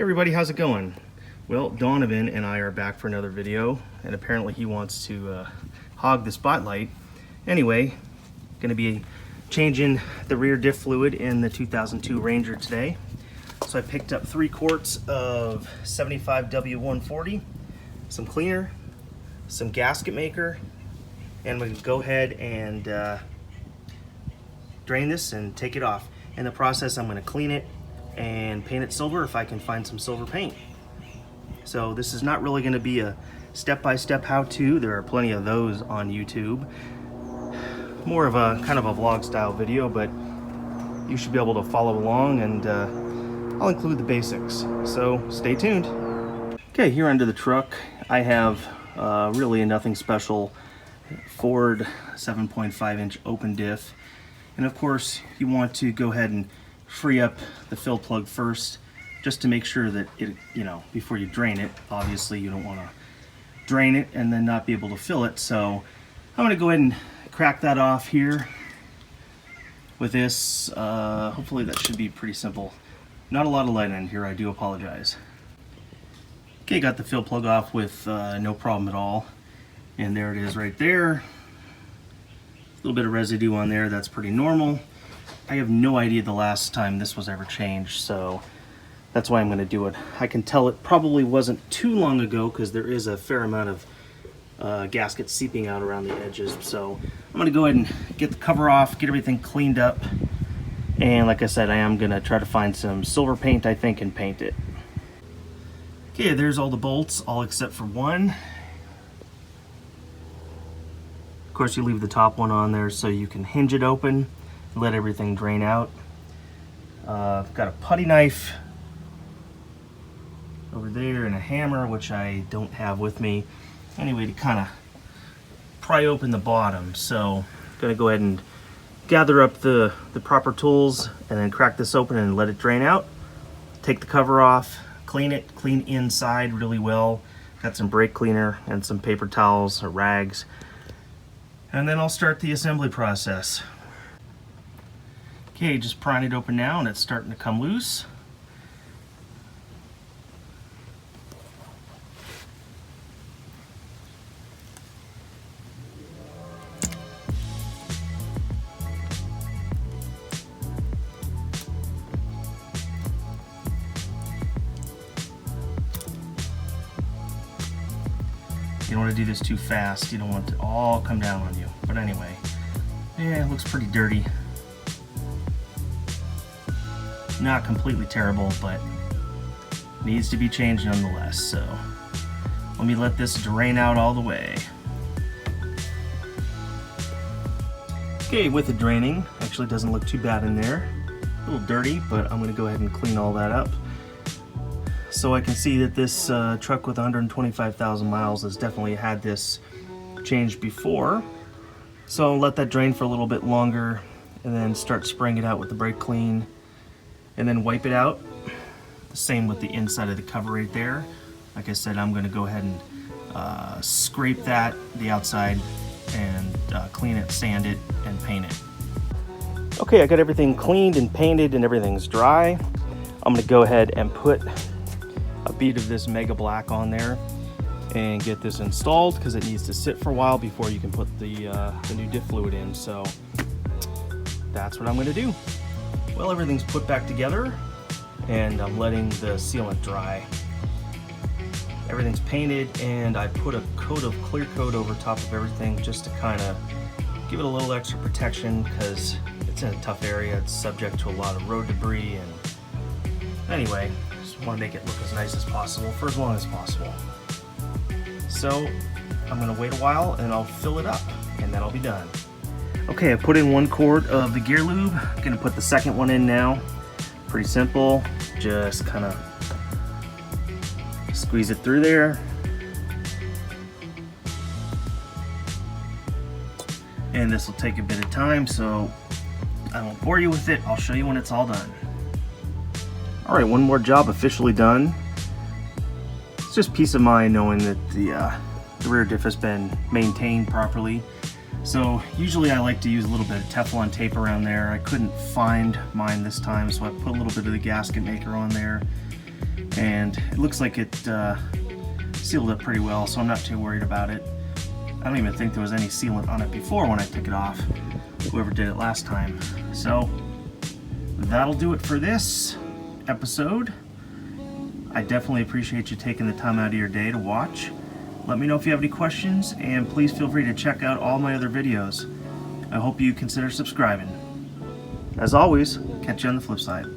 everybody, how's it going? Well, Donovan and I are back for another video, and apparently he wants to hog the spotlight. Anyway, going to be changing the rear diff fluid in the 2002 Ranger today. So I picked up 3 quarts of 75 W140, some cleaner, some gasket maker, and we can go ahead and drain this and take it off. In the process, I'm going to clean it and paint it silver if I can find some silver paint. So this is not really going to be a step-by-step how-to. There are plenty of those on YouTube. More of a kind of a vlog style video, but you should be able to follow along, and I'll include the basics. So stay tuned. Okay, here under the truck I have really a nothing special Ford 7.5-inch open diff. And of course you want to go ahead and free up the fill plug first, just to make sure that it, before you drain it. Obviously you don't want to drain it and then not be able to fill it. So I'm going to go ahead and crack that off here with this. Hopefully that should be pretty simple. Not a lot of light in here, I do apologize. Okay, got the fill plug off with no problem at all. And there it is right there. A little bit of residue on there, that's pretty normal. I have no idea the last time this was ever changed, so that's why I'm going to do it. I can tell it probably wasn't too long ago because there is a fair amount of gasket seeping out around the edges. So I'm going to go ahead and get the cover off, get everything cleaned up, and like I said, I am going to try to find some silver paint, I think, and paint it. Okay, there's all the bolts, all except for one. Of course, you leave the top one on there so you can hinge it open, let everything drain out. I've got a putty knife over there and a hammer, which I don't have with me. Anyway, to kind of pry open the bottom. So I'm gonna go ahead and gather up the proper tools and then crack this open and let it drain out. Take the cover off, clean it, clean inside really well. Got some brake cleaner and some paper towels or rags. And then I'll start the assembly process. Okay, just prying it open now and it's starting to come loose. You don't want to do this too fast. You don't want it to all come down on you. But anyway, yeah, it looks pretty dirty. Not completely terrible, but needs to be changed nonetheless. So let me let this drain out all the way. Okay, with the draining, actually doesn't look too bad in there. A little dirty, but I'm going to go ahead and clean all that up. So I can see that this truck with 125,000 miles has definitely had this changed before. So I'll let that drain for a little bit longer and then start spraying it out with the brake clean. And then wipe it out. The same with the inside of the cover right there. Like I said, I'm going to go ahead and scrape that, the outside, and clean it, sand it, and paint it. Okay, I got everything cleaned and painted and everything's dry. I'm going to go ahead and put a bead of this Mega Black on there and get this installed because it needs to sit for a while before you can put the new diff fluid in. So that's what I'm going to do. Well, everything's put back together and I'm letting the sealant dry. Everything's painted and I put a coat of clear coat over top of everything just to kind of give it a little extra protection because it's in a tough area. It's subject to a lot of road debris, and anyway, just want to make it look as nice as possible for as long as possible. So I'm going to wait a while and I'll fill it up and that'll be done. Okay, I put in 1 quart of the gear lube. I'm gonna put the second one in now. Pretty simple, just kind of squeeze it through there. And this will take a bit of time, so I won't bore you with it. I'll show you when it's all done. All right, one more job officially done. It's just peace of mind knowing that the rear diff has been maintained properly. So usually I like to use a little bit of Teflon tape around there. I couldn't find mine this time, so I put a little bit of the gasket maker on there. and it looks like it sealed up pretty well, so I'm not too worried about it. I don't even think there was any sealant on it before when I took it off, whoever did it last time. So that'll do it for this episode. I definitely appreciate you taking the time out of your day to watch. Let me know if you have any questions, and please feel free to check out all my other videos. I hope you consider subscribing. As always, catch you on the flip side.